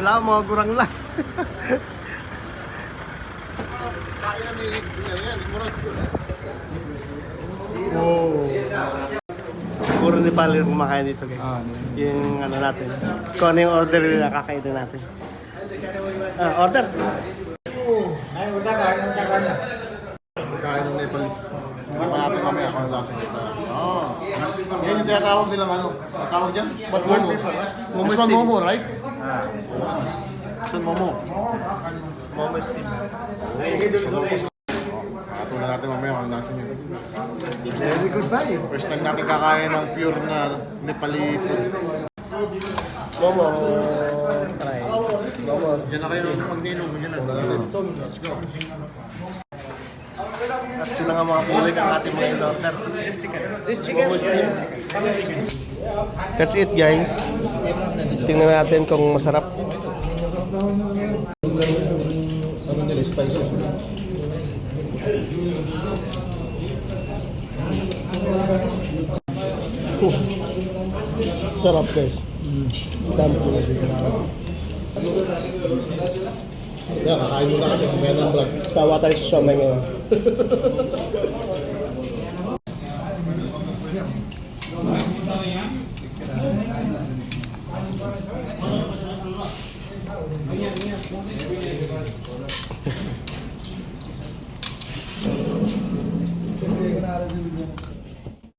Wala, mga gurang lang. Oh. Puro Nepal yung kumakain dito guys. Yung ano natin. Kung ano yung order na kakainin natin. Order. Kain ng Nepal. Hindi pa natin kami ako ang lasa nito. Yan yung tinatawag nilang ano. Tawag dyan? Ba't momo? This one momo, right? This one momo. Momo steam. Patuloy natin mamaya kung nasa nyo. Very good value. First time natin kakain ng pure na Nepali food. Momo. Try. Momo. Diyan na kayo mag-ninom. Diyan na. Let's go. At yun na nga mga pulik ang ating mga in-order. This chicken. Momo steam. That's it guys. Tingnan natin kung masarap. Ano nila, spices. Sarap guys. Dami po na dito. Yan, kakain muna kami. Mamaya ng vlog. Sawa tayo sa siomay ngayon.